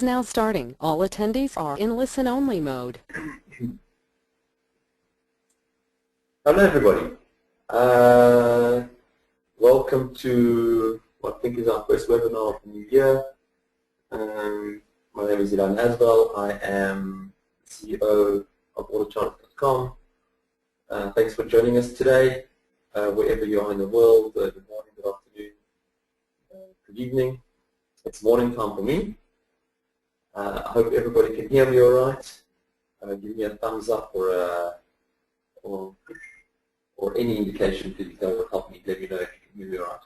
now starting. All attendees are in listen-only mode. Hello everybody. Welcome to what I think is our first webinar of the new year. My name is Ilan Asbel. I am CEO of AutoCharters.com. Thanks for joining us today, wherever you are in the world. Good morning, good afternoon, good evening. It's morning time for me. I hope everybody can hear me all right. Give me a thumbs up or any indication, please. That will help me. Let me know if you can hear me all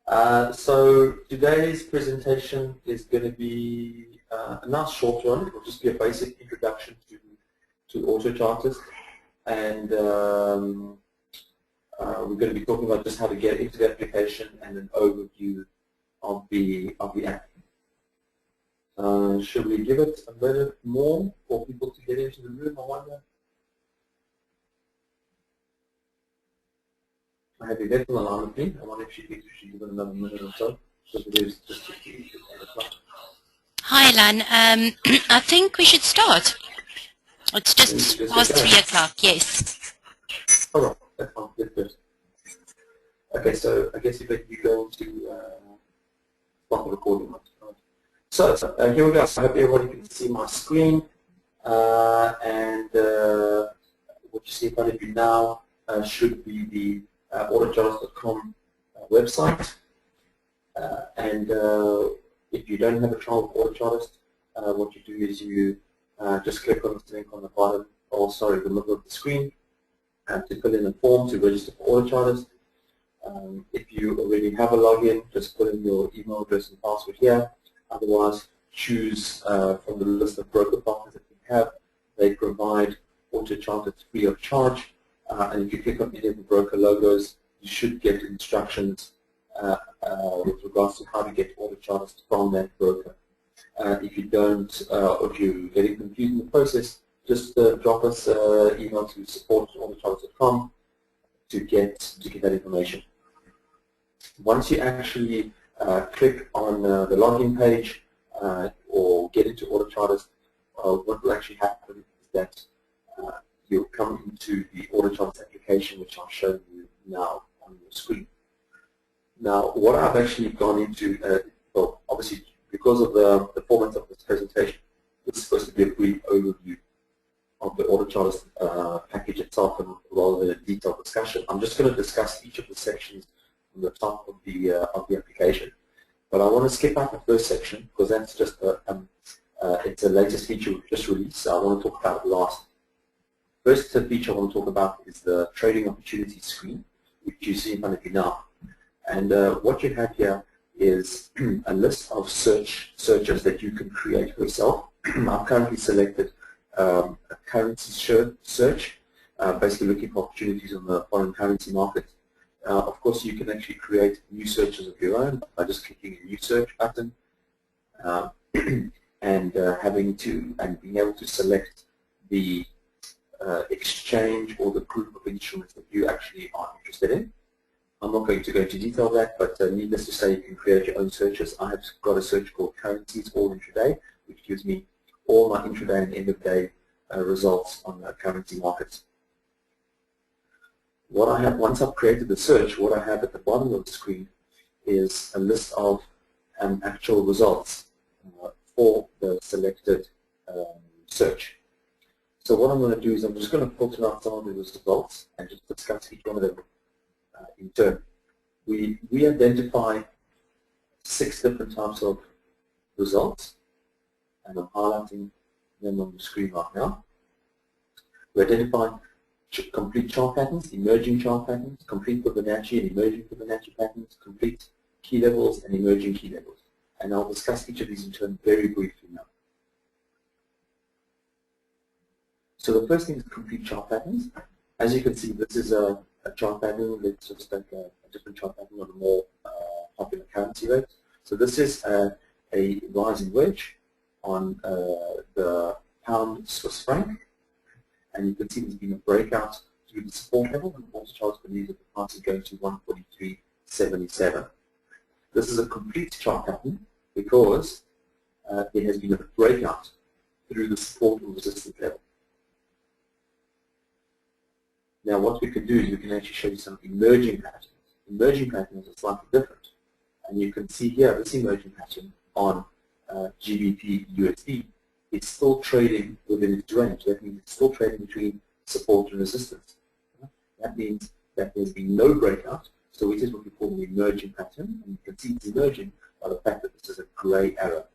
right. So today's presentation is going to be a nice short one. It will just be a basic introduction to AutoCharters, and we're going to be talking about just how to get into the application and an overview of the app. Should we give it a minute more for people to get into the room, I wonder? I have Yvette on the line with me. I wonder if she thinks we should give it another minute or so. Hi, Lan. I think we should start. It's just past 3 o'clock, yes. All right, that's fine. Good. Okay, so I guess Yvette, you're going to start the recording. So here we go. So I hope everybody can see my screen, and what you see in front of you now should be the AutoCharters.com website. And if you don't have a trial with AutoCharters, what you do is you just click on this link on the bottom, or sorry, the middle of the screen, to fill in a form to register for AutoCharters. If you already have a login, just put in your email address and password here. Otherwise, choose from the list of broker partners that we have. They provide AutoCharters free of charge. And if you click on any of the broker logos, you should get instructions with regards to how to get AutoCharters from that broker. If you don't, or if you're getting confused in the process, just drop us an email to support@autocharters.com to get that information. Once you actually click on the login page or get into AutoCharters, what will actually happen is that you'll come into the AutoCharters application, which I'll show you now on your screen. Now, what I've actually gone into, well, obviously, because of the format of this presentation, this is supposed to be a brief overview of the AutoCharters package itself, and rather than a detailed discussion. I'm just going to discuss each of the sections from the top of the application. But I want to skip out the first section because that's just it's the latest feature we've just released. So I want to talk about it last. First feature I want to talk about is the trading opportunities screen, which you see in front of you now. And what you have here is a list of searches that you can create for yourself. I've currently selected a currency search, basically looking for opportunities on the foreign currency market. Of course, you can actually create new searches of your own by just clicking a new search button and being able to select the exchange or the group of instruments that you actually are interested in. I'm not going to go into detail of that, but needless to say, you can create your own searches. I have got a search called Currencies All Intraday, which gives me all my intraday and end-of-day results on currency markets. What I have, once I've created the search, what I have at the bottom of the screen is a list of actual results for the selected search. So what I'm going to do is I'm just going to filter out some of the results and just discuss each one of them in turn. We identify 6 different types of results, and I'm highlighting them on the screen right now. We identify complete chart patterns, emerging chart patterns, complete Fibonacci and emerging Fibonacci patterns, complete key levels and emerging key levels. And I'll discuss each of these in turn very briefly now. So the first thing is complete chart patterns. As you can see, this is a chart pattern. Let's just take a different chart pattern on a more popular currency rate. So this is a rising wedge on the pound Swiss franc. And you can see there's been a breakout through the support level, and AutoCharters believes that the price is going to 143.77. This is a complete chart pattern because there has been a breakout through the support or resistance level. Now what we can do is we can actually show you some emerging patterns. Emerging patterns are slightly different. And you can see here this emerging pattern on GBP USD is still trading within its range. That means it's still trading between support and resistance. That means that there's been no breakout. So it is what we call an emerging pattern. And you can see it's emerging by the fact that this is a gray arrow.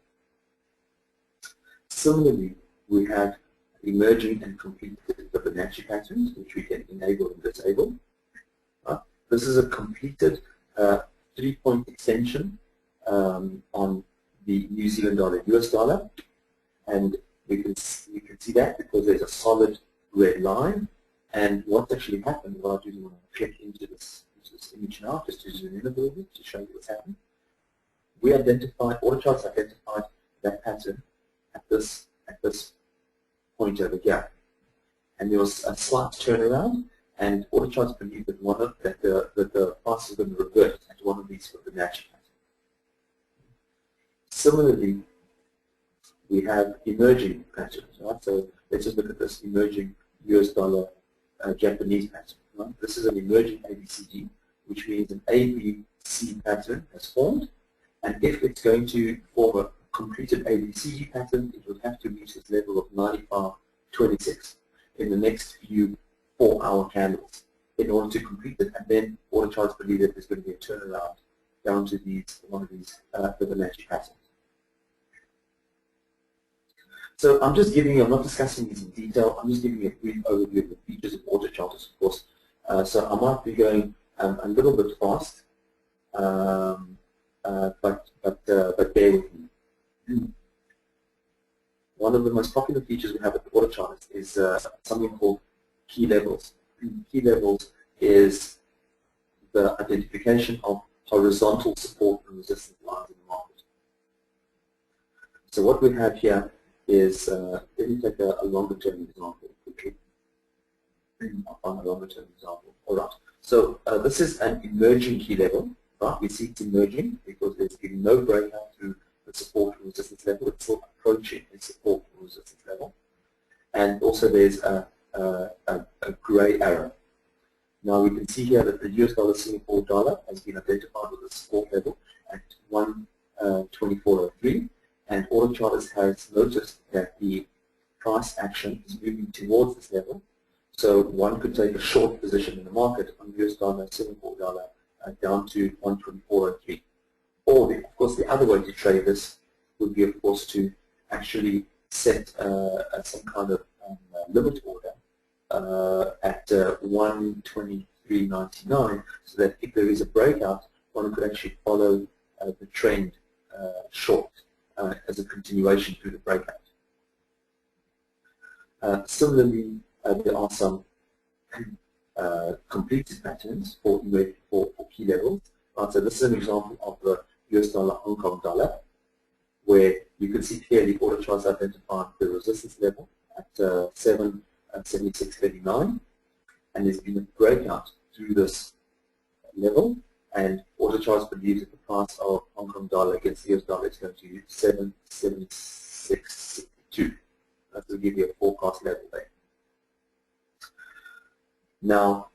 Similarly, we have emerging and completed Fibonacci patterns, which we can enable and disable. This is a completed 3-point extension on the New Zealand dollar, US dollar, and you can see that because there's a solid red line. And what's actually happened, what I'll do is I'm going to click into this image now, just to zoom in a little bit to show you what's happened. We identified, AutoCharts identified that pattern at this point over here, and there was a slight turnaround, and AutoCharts believed that the price is going to revert at one of these Fibonacci patterns. Similarly, we have emerging patterns. Right? So let's just look at this emerging US dollar Japanese pattern. Right? This is an emerging ABCD, which means an ABC pattern has formed, and if it's going to form a completed ABCD pattern, it would have to reach this level of 95.26 in the next few 4-hour candles in order to complete it, and then AutoCharts believe that there's going to be a turnaround down to one of these Fibonacci patterns. So I'm just giving you, I'm not discussing these in detail, I'm just giving you a brief overview of the features of AutoCharts, of course. So I might be going a little bit fast, but bear with me. One of the most popular features we have at AutoCharts is something called key levels. Key levels is the identification of horizontal support and resistance lines in the market. So what we have here is, let me take a longer term example quickly. I'll find a longer term example. All right. So this is an emerging key level. Right? We see it's emerging because there's been no breakout through the support and resistance level. It's still approaching a support and resistance level. And also there's a gray arrow. Now we can see here that the US dollar Singapore dollar has been identified with a support level at 124.03, and AutoCharts has noticed that the price action is moving towards this level. So one could take a short position in the market on US dollar Singapore dollar down to 124.03. Or of course the other way to trade this would be of course to actually set some kind of limit order at 123.99, so that if there is a breakout, one could actually follow the trend short as a continuation through the breakout. Similarly, there are some completed patterns for key levels. So this is an example of the US dollar Hong Kong dollar, where you can see clearly AutoCharts identified the resistance level at 776.39, and there's been a breakout through this level, and AutoCharts believes that the price of Hong Kong dollar against the US dollar is going to 776.62. That will give you a forecast level there. Now,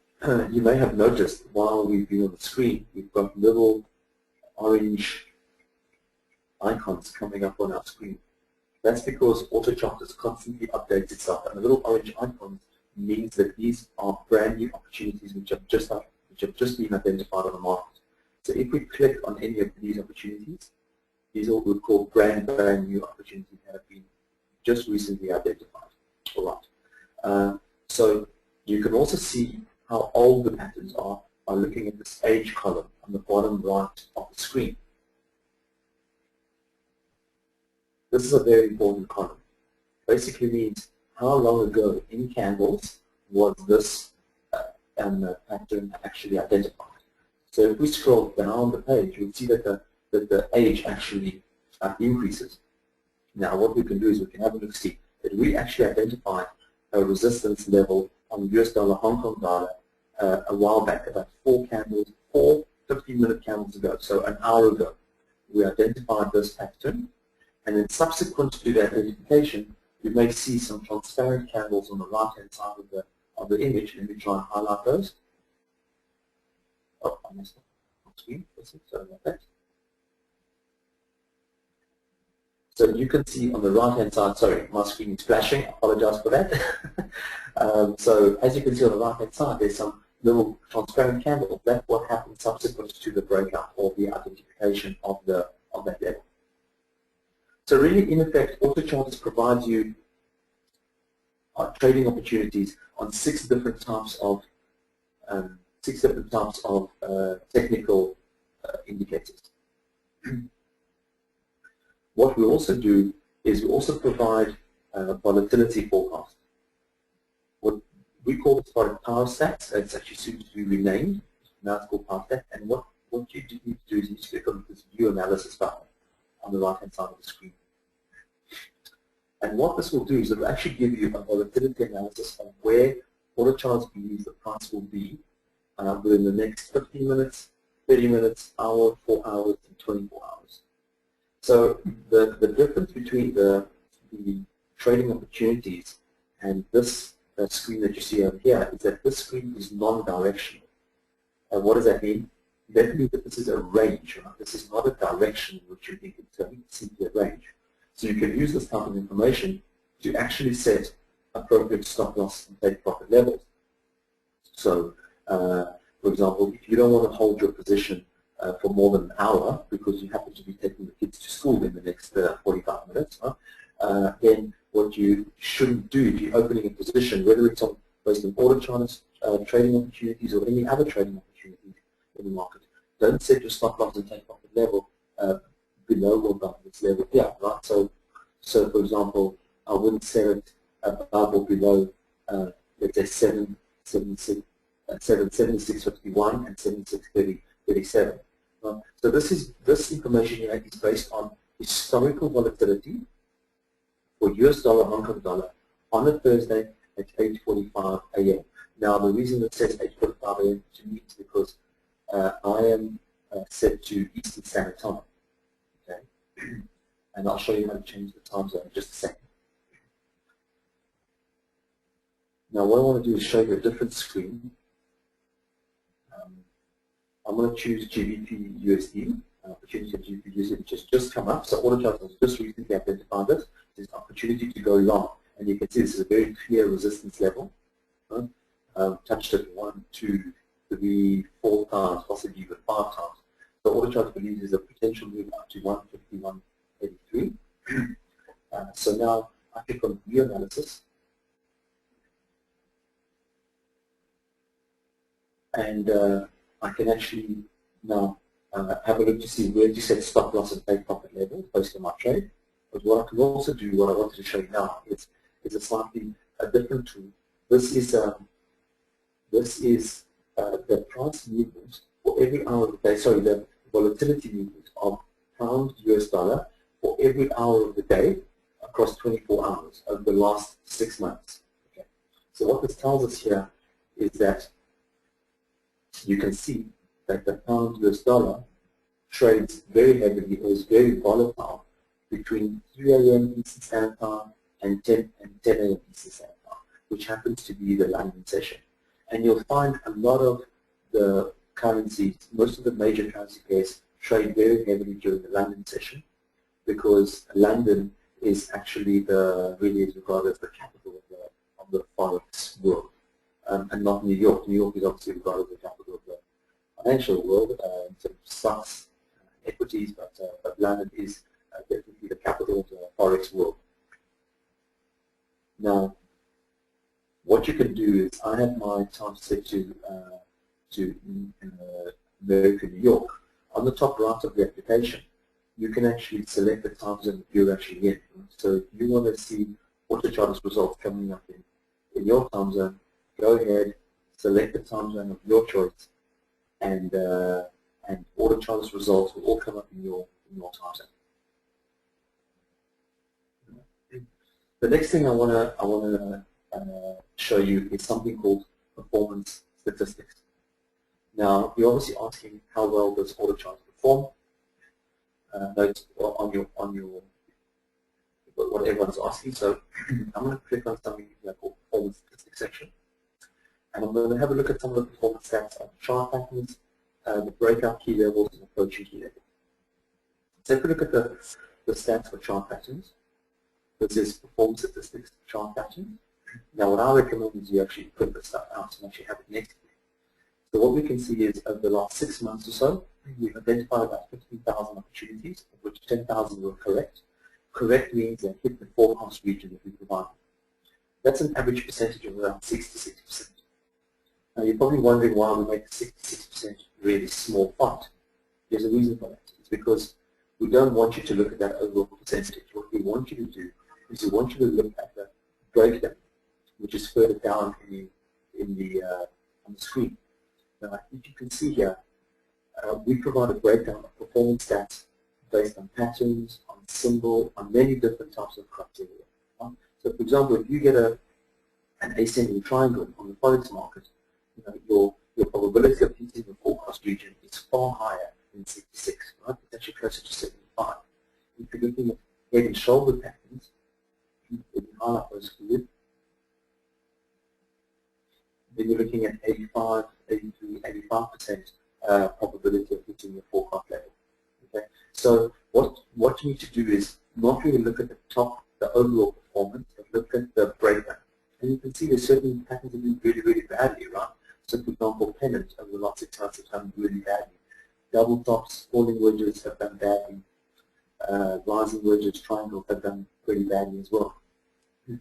you may have noticed while we've been on the screen, we've got little orange icons coming up on our screen. That's because AutoCharts constantly updates itself, and the little orange icons means that these are brand new opportunities which have just been identified on the market. So if we click on any of these opportunities, these are what we call brand new opportunities that have been just recently identified. All right. So you can also see how old the patterns are by looking at this age column on the bottom right of the screen. This is a very important column. Basically means how long ago in candles was this pattern actually identified. So if we scroll down the page, you'll see that the age actually increases. Now what we can do is we can have a look see that we actually identified a resistance level on US dollar Hong Kong dollar a while back, about 4 15-minute candles ago, so an hour ago. We identified this pattern, And then subsequent to the identification, you may see some transparent candles on the right-hand side of the image. Let me try and highlight those. Oh, I missed it on screen. Sorry about that. So you can see on the right-hand side, sorry, my screen is flashing, I apologize for that. So as you can see on the right-hand side, there's some little transparent candle. That's what happens subsequent to the breakout or the identification of that level. So really, in effect, AutoCharts provides you trading opportunities on 6 different types of technical indicators. What we also do is we also provide volatility forecast. What we call this part of Power Stats. It's actually soon to be renamed. Now it's called Power Stats. And what you need to do is you need to click on this View Analysis button on the right-hand side of the screen. And what this will do is it will actually give you a volatility analysis of where AutoCharts believes the price will be within the next 15 minutes, 30 minutes, hour, 4 hours, and 24 hours. So the difference between the trading opportunities and this screen that you see over here is that this screen is non-directional. And what does that mean? That means that this is a range. Right? This is not a direction which you think it's simply a range. So you can use this type of information to actually set appropriate stop loss and take profit levels. So, for example, if you don't want to hold your position for more than an hour because you happen to be taking the kids to school in the next 45 minutes, then what you shouldn't do if you're opening a position, whether it's based on AutoCharts trading opportunities or any other trading opportunities in the market, don't set your stop loss and take profit level below or above this level here, right? So for example, I wouldn't set it above or below, let's say 776.51 and 76.37. So this information here is based on historical volatility for US dollar, Hong Kong dollar on a Thursday at 8:45 a.m. Now the reason it says 8:45 a.m. to me is because I am set to Eastern Standard Time. Okay, and I'll show you how to change the time zone in just a second. Now what I want to do is show you a different screen. I'm going to choose GBP USD, an opportunity of GBP USD which has just come up. So AutoCharts has just recently identified this. There's an opportunity to go long, and you can see this is a very clear resistance level. Touched it 1, 2, 3, 4 times, possibly even 5 times. So AutoCharts believes there's a potential move up to 151.83. So now I click on View Analysis, and I can actually now have a look to see where to set stop loss and take profit levels based on my trade. But what I can also do, what I wanted to show you now, is a slightly different tool. This is the price movement for every hour of the day. Sorry, the volatility movement of pound US dollar for every hour of the day across 24 hours over the last 6 months. Okay. So what this tells us here is that you can see that the pound US dollar trades very heavily or is very volatile between 3 a.m. Eastern Standard Time and 10 a.m. Eastern Standard Time, which happens to be the London session. And you'll find a lot of the currencies, most of the major currency pairs trade very heavily during the London session because London is actually really is regarded as the capital of the forex world. And not New York. New York is obviously regarded as the capital of the financial world in terms of stocks, equities, but London is definitely the capital of the forex world. Now, what you can do is I have my time set to America, New York. On the top right of the application, you can actually select the time zone that you're actually in. So if you want to see AutoCharts results coming up in your time zone, go ahead, select the time zone of your choice, and AutoCharts results will all come up in your time zone. The next thing I want to show you is something called performance statistics. Now, you're obviously asking how well does AutoCharts perform. Note on your what everyone's asking. So I'm going to click on something called performance statistics section. And I'm going to have a look at some of the performance stats of chart patterns, the breakout key levels, and approaching key levels. So if we look at the stats for chart patterns, this is performance statistics chart patterns. Now what I recommend is you actually print this stuff out and actually have it next to you. So what we can see is over the last 6 months or so, we've identified about 15,000 opportunities, of which 10,000 were correct. Correct means they hit the forecast region that we provided. That's an average percentage of around 66%. Now you're probably wondering why we make the 66% really small font. There's a reason for that. It's because we don't want you to look at that overall percentage. What we want you to do is we want you to look at the breakdown, which is further down on the screen. Now, if you can see here, we provide a breakdown of performance stats based on patterns, on symbol, on many different types of criteria. So, for example, if you get an ascending triangle on the Forex market, your probability of hitting the forecast region is far higher than 66, right? It's actually closer to 75. If you're looking at head and shoulder patterns, you can highlight those for you. Then you're looking at 85, 83, 85% probability of hitting the forecast level. Okay? So what you need to do is not really look at the top, the overall performance, but look at the breakdown. And you can see there's certain patterns that do really, really badly, right? So for example, pennant over the last 6 months have done really badly. Double tops, falling wedges have done badly. Rising wedges, triangles have done pretty badly as well.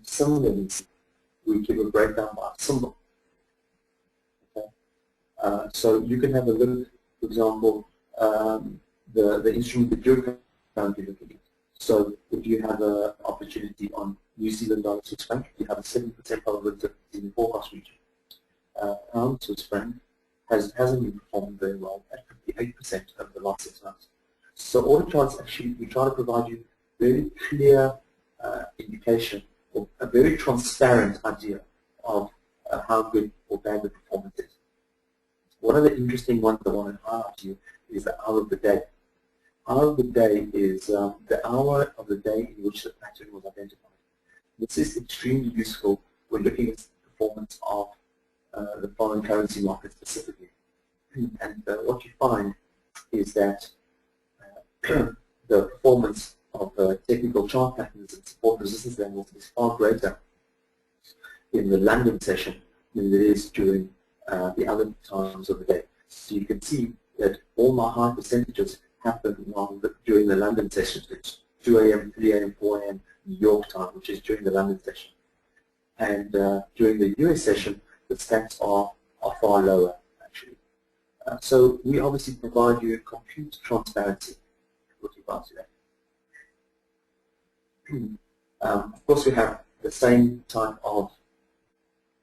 Similarly, we give a breakdown by symbol. Okay? So you can have a look, for example, the instrument that you're currently looking at. So if you have an opportunity on New Zealand dollar Swiss franc, you have a 7% probability of hitting the forecast region. Pound Swiss franc hasn't been performing very well at 58% over the last 6 months. So all the charts actually, we try to provide you very clear indication or a very transparent idea of how good or bad the performance is. One of the interesting ones I want to highlight to you is the hour of the day. Hour of the day is the hour of the day in which the pattern was identified. This is extremely useful when looking at the performance of the foreign currency market specifically. And what you find is that the performance of technical chart patterns and support resistance levels is far greater in the London session than it is during the other times of the day. So you can see that all my high percentages happen during the London session. It's 2 a.m., 3 a.m., 4 a.m. New York time, which is during the London session. And during the US session, the stats are far lower, actually. So we obviously provide you complete transparency with regards to that. Of course, we have the same type of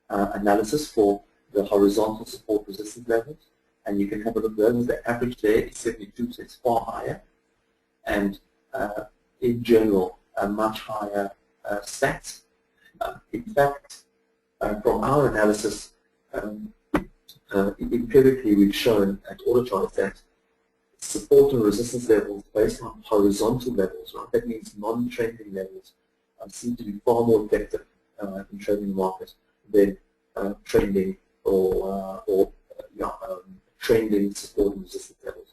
analysis for the horizontal support resistance levels, and you can have a look at those. The average there is 72, so it's far higher, and in general, a much higher stats. In fact, from our analysis, empirically we've shown at AutoChart that support and resistance levels based on horizontal levels, right? That means non-trending levels seem to be far more effective in trading the market than trending or trending support and resistance levels.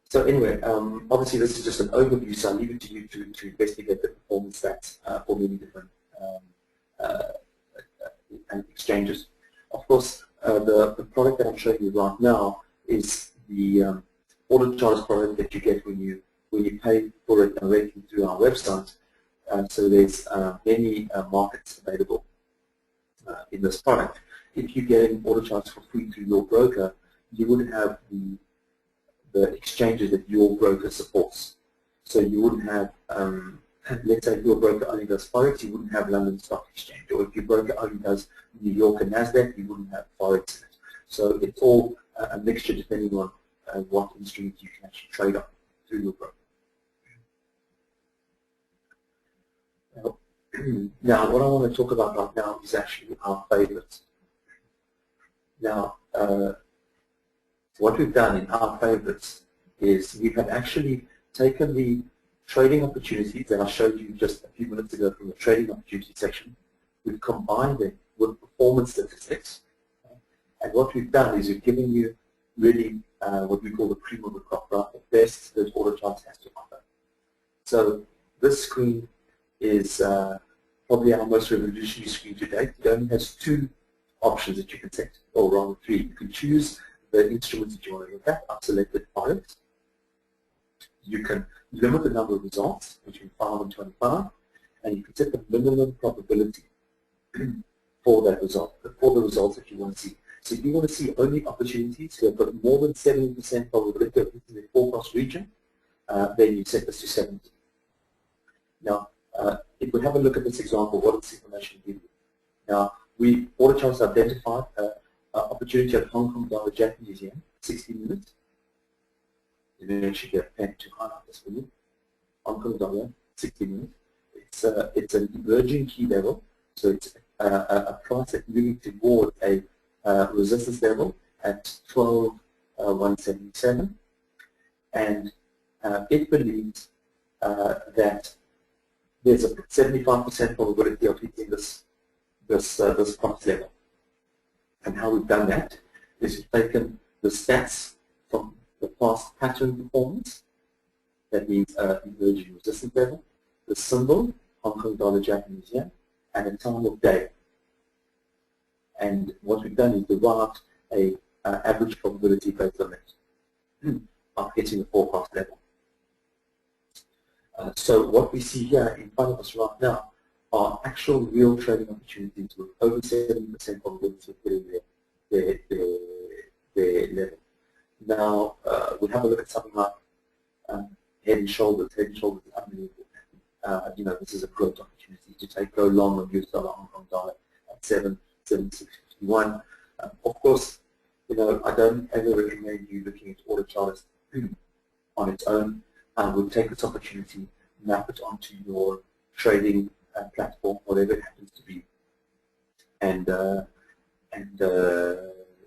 So anyway, obviously this is just an overview, so I'll leave it to you to investigate the performance stats for many different exchanges. Of course, the product that I'm showing you right now is the AutoChart product that you get when you pay for it directly through our website. So there's many markets available in this product. If you get AutoCharts for free through your broker, you would have the exchanges that your broker supports. So you wouldn't have, let's say your broker only does Forex, you wouldn't have London Stock Exchange. Or if your broker only does New York and NASDAQ, you wouldn't have Forex in it. So it's all a mixture depending on what instrument you can actually trade on through your broker. Now, what I want to talk about right now is actually our favorites. Now, what we've done in our favorites is we have actually taken the trading opportunities that I showed you just a few minutes ago from the trading opportunity section. We've combined it with performance statistics. And what we've done is we've given you really what we call the cream of the crop, right? The best that AutoCharts has to offer. So this screen is probably our most revolutionary screen to date. It only has two options that you can set, or rather three. You can choose the instruments that you want to look at. I've selected Forex. You can limit the number of results between 5 and 25, and you can set the minimum probability for that result, for the results that you want to see. So if you want to see only opportunities who have got more than 70% probability of hitting the forecast region, then you set this to 70. Now, if we have a look at this example, what does this information give you? Now, AutoCharts identified an opportunity at Hong Kong dollar Japanese yen, 60 minutes. You may actually get a pen to highlight this for you. Hong Kong dollar, 60 minutes. It's an emerging key level, so it's a price that's moving toward a resistance level at 12,177, and it believes that there's a 75% probability of hitting this price level. And how we've done that is we've taken the stats from the past pattern performance, that means emerging resistance level, the symbol, Hong Kong dollar Japanese yen, and the time of day. And what we've done is derived a average probability based on it of hitting the forecast level. So what we see here in front of us right now are actual real trading opportunities with over 70% probability of hitting their level. Now, we'll have a look at something like Head and Shoulders. Head and Shoulders is unbelievable. You know, this is a great opportunity to go long on US dollar, Hong Kong dollar at 7.7651. Of course, you know, I don't ever recommend you looking at AutoCharts on its own. We'll take this opportunity, map it onto your trading platform, whatever it happens to be, and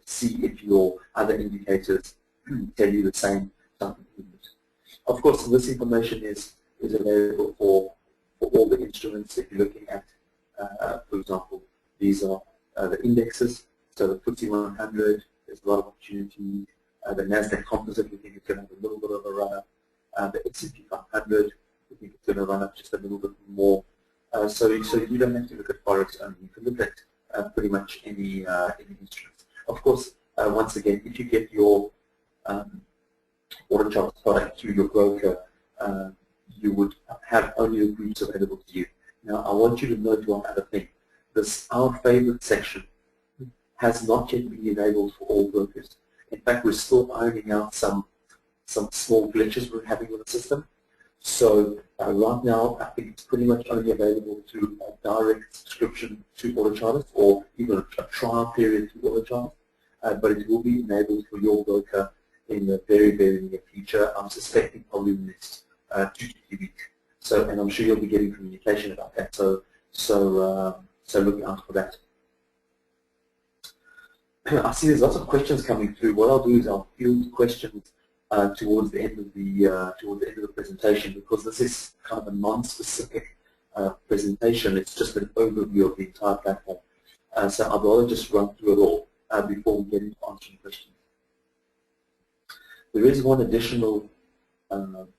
see if your other indicators tell you the same something. Of course, this information is available for all the instruments. If you're looking at, for example, these are the indexes. So the FTSE 100, there's a lot of opportunity. The NASDAQ Composite, we think it's going to have a little bit of a run-up. The S&P 500, we think it's going to run up just a little bit more. So you don't have to look at Forex only. You can look at pretty much any instruments. Of course, once again, if you get your AutoCharts product through your broker, you would have only the groups available to you. Now, I want you to note one other thing. This Our Favorite section has not yet been enabled for all brokers. In fact, we're still ironing out some small glitches we're having with the system. So right now, I think it's pretty much only available through a direct subscription to AutoCharts, or even a trial period to AutoCharts. But it will be enabled for your broker in the very, very near future. I'm suspecting probably in the next 2 to 3 weeks. So, and I'm sure you'll be getting communication about that. So look out for that. I see there's lots of questions coming through. What I'll do is I'll field questions towards the end of the presentation, because this is kind of a non-specific presentation. It's just an overview of the entire platform. So I'd rather just run through it all before we get into answering questions. There is one additional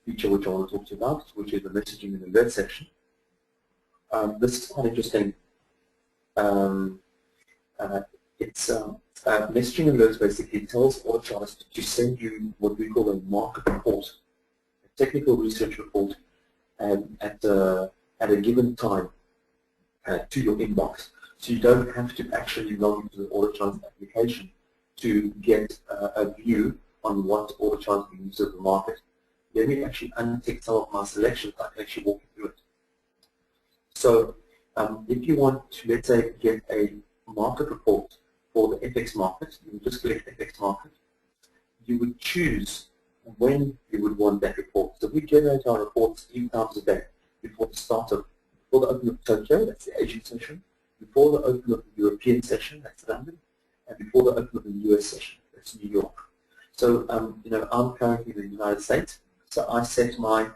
feature which I want to talk to you about, which is the messaging and alert section. This is quite interesting. It's messaging alerts basically tells AutoCharts to send you what we call a market report, a technical research report, at a given time to your inbox. So you don't have to actually log into the AutoCharts application to get a view on what AutoCharts believes of the market. Let me actually untick some of my selections. I can actually walk you through it. So if you want to, let's say, get a market report for the FX market, you would just click FX market. You would choose when you would want that report. So we generate our reports 3 times a day before the open of Tokyo, that's the Asian session, before the open of the European session, that's London, and before the open of the US session, that's New York. So you know, I'm currently in the United States, so I set my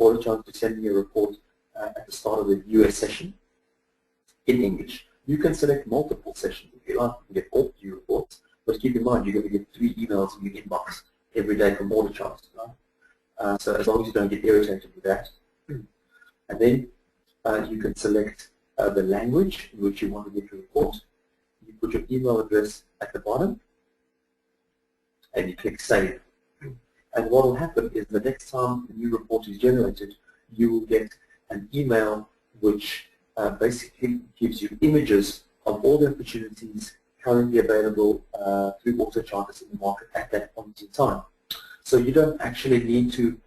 AutoCharts to send me a report at the start of the US session in English. You can select multiple sessions if you like. You can get all view reports, but keep in mind you're going to get 3 emails in your inbox every day from AutoCharts. Right? So as long as you don't get irritated with that. And then you can select the language in which you want to get your report. You put your email address at the bottom, and you click Save. And what will happen is the next time a new report is generated, you will get an email which basically gives you images of all the opportunities currently available through AutoCharts in the market at that point in time. So you don't actually need to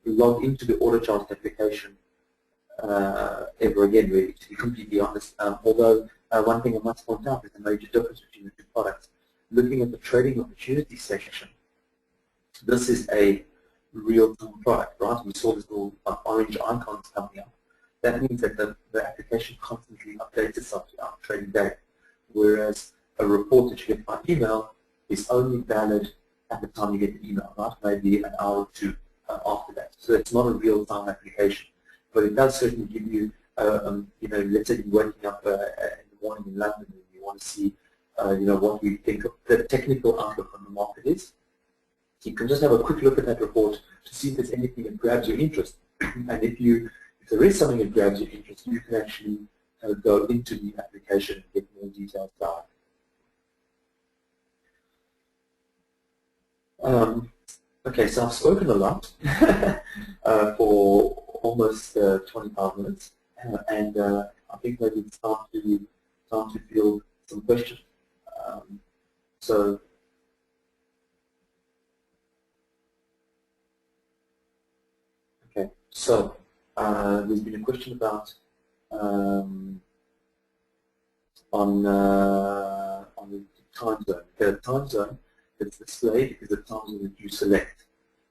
log into the AutoCharts application ever again, really, to be completely honest. Although one thing I must point out is the major difference between the two products. Looking at the trading opportunity section, this is a real-time product, right? We saw this little orange icons coming up. That means that the application constantly updates itself throughout trading day, whereas a report that you get by email is only valid at the time you get the email, right? Maybe an hour or two after that. So it's not a real-time application, but it does certainly give you, you know, let's say you're waking up in the morning in London and you want to see, you know, what we think of the technical outlook on the market is. You can just have a quick look at that report to see if there's anything that grabs your interest. And if there is something that grabs your interest, you can actually go into the application and get more details down. Okay, so I've spoken a lot for almost 25 minutes, and I think maybe it's time to field some questions. So there's been a question about on the time zone. The time zone that's displayed is the time zone that you select.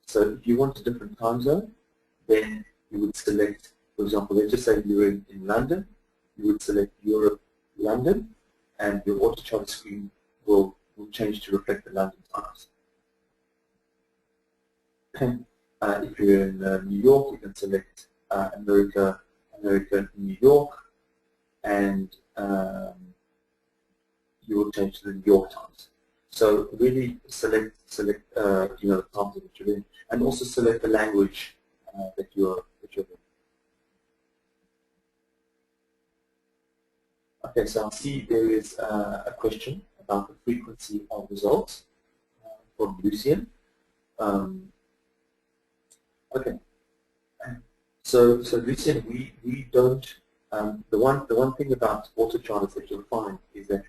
So if you want a different time zone, then you would select, for example, let's just say you're in London, you would select Europe, London, and your AutoCharts screen will change to reflect the London times. If you're in New York, you can select America, New York, and you will change to the New York times. So really select you know, the times that you're in, and also select the language that you're in. Okay, so I see there is a question about the frequency of results from Lucian. Okay, so Lucian, we don't. The one thing about AutoCharts that you'll find is that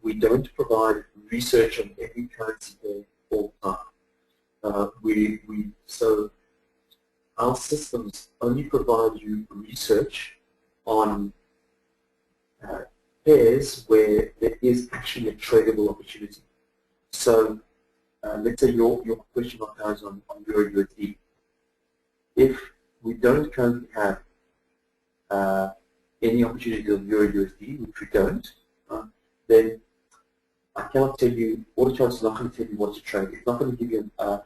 we don't provide research on every currency pair all the time. So our systems only provide you research on pairs where there is actually a tradable opportunity. So let's say your question mark goes on Euro USD. If we don't currently have any opportunity on Euro USD, which we don't, then I cannot tell you, AutoCharts is not going to tell you what to trade. It's not going to give you an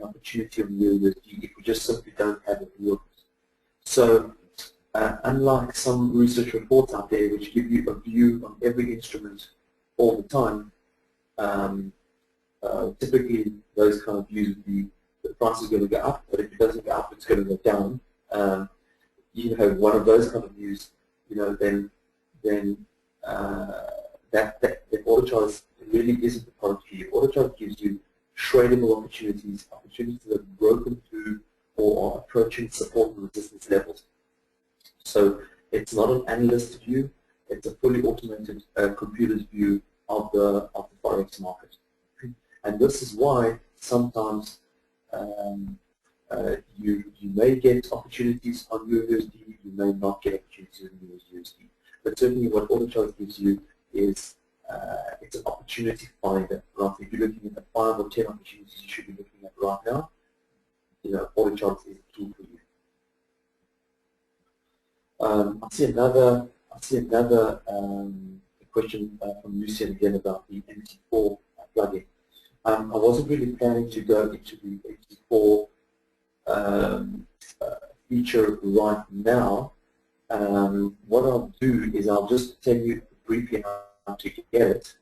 opportunity on Euro USD if we just simply don't have it in euros. So unlike some research reports out there which give you a view on every instrument all the time, typically those kind of views would be the price is going to go up, but if it doesn't go up, it's going to go down. You have one of those kind of views, you know, then that AutoCharts really isn't the product for you. AutoCharts gives you tradable opportunities that are broken through or are approaching support and resistance levels. So it's not an analyst view; it's a fully automated computer's view of the forex market. And this is why sometimes you may get opportunities on USD, you may not get opportunities on USD. But certainly what AutoCharts gives you is it's an opportunity finder. Right? If you're looking at the 5 or 10 opportunities you should be looking at right now, you know, AutoCharts is a tool for you. I see another question from Lucian again about the MT4 plugin. I wasn't really planning to go into the MT4 feature right now, what I'll do is I'll just tell you briefly how to get it.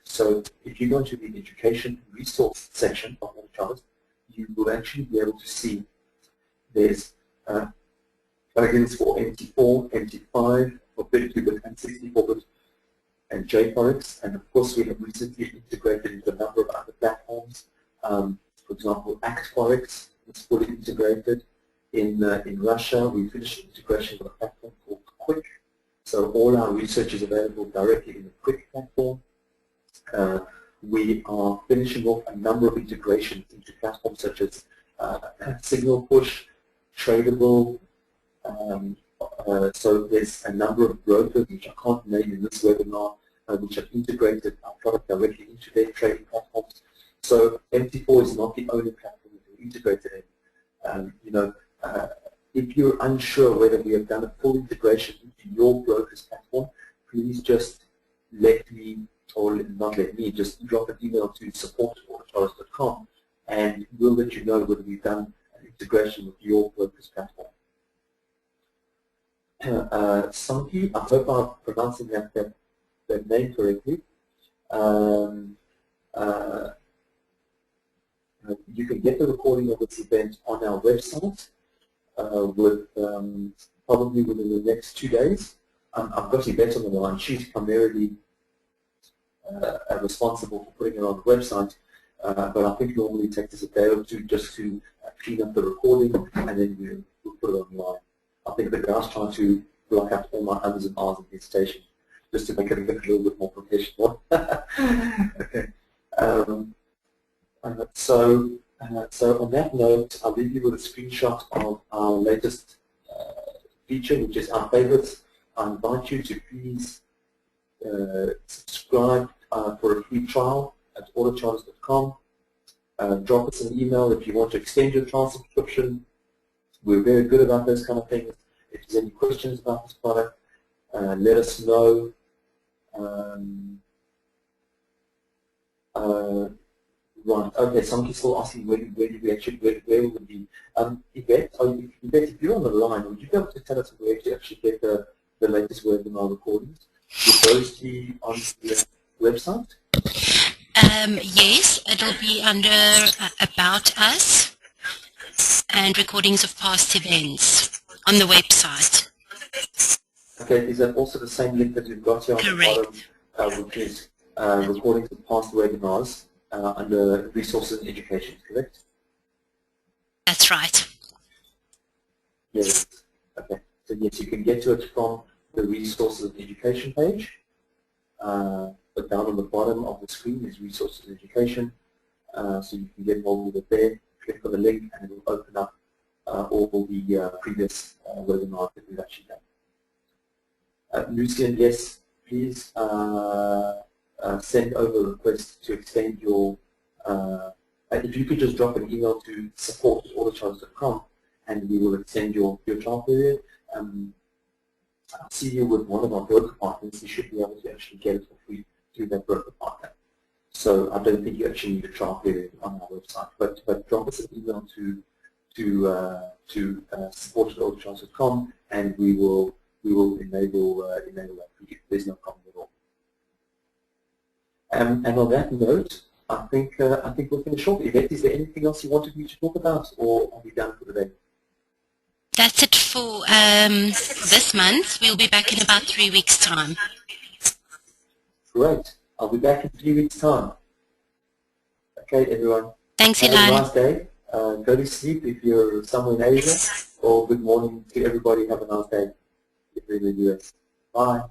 So if you go to the education resource section of AutoChartist, you will actually be able to see there's plugins for MT4, MT5, for 32-bit and 64-bit, and JForex, and of course we have recently integrated into a number of other platforms. For example, ActForex is fully integrated. In Russia, we finished integration with a platform called Quick. So all our research is available directly in the Quick platform. We are finishing off a number of integrations into platforms such as Signal Push, Tradable. So there's a number of brokers which I can't name in this webinar, which have integrated our product directly into their trading platforms. So MT4 is not the only platform that we're integrated in. If you're unsure whether we have done a full integration into your broker's platform, please just let me, or not let me, just drop an email to support@autochartist.com and we'll let you know whether we've done an integration with your broker's platform. Sanki, I hope I'm pronouncing that name correctly. You can get the recording of this event on our website probably within the next 2 days. I've got Yvette on the line. She's primarily responsible for putting it on the website, but I think normally it takes us a day or two just to clean up the recording and then we'll put it online. I think the guys trying to block out all my ums and ahs and hesitation just to make it look a little bit more professional. Okay. So on that note, I'll leave you with a screenshot of our latest feature, which is our favorites. I invite you to please subscribe for a free trial at autochartist.com. Drop us an email if you want to extend your trial subscription. We're very good about those kind of things. If there's any questions about this product, let us know. Right. Okay. Somebody's still asking where will it be? Yvette, if you're on the line, would you be able to tell us where to actually get the latest webinar recordings? Would those be on the website? Yes, it'll be under About Us and recordings of past events on the website. Okay. Is that also the same link that you've got here on the bottom, which is recordings of past webinars? Under resources and education, correct? That's right. Yes. Okay. So yes, you can get to it from the resources and education page. But down on the bottom of the screen is resources and education. So you can get involved with it there. Click on the link and it will open up all the previous webinars that we've actually done. Lucian, yes, please. Send over a request to extend your, if you could just drop an email to support@autochartist.com and we will extend your trial period. I'll see you with one of our broker partners. You should be able to actually get it for free through that broker partner. So I don't think you actually need a trial period on our website, but drop us an email to support@autochartist.com and we will enable that for you. There's no problem at all. And on that note, I think we'll finish off. Yvette, is there anything else you wanted me to talk about, or are we done for the day? That's it for this month. We'll be back in about 3 weeks' time. Great. I'll be back in 3 weeks' time. Okay, everyone. Thanks, Have Ilan. a nice day. Go to sleep if you're somewhere in Asia, or good morning to everybody. Have a nice day if you're in the US. Bye.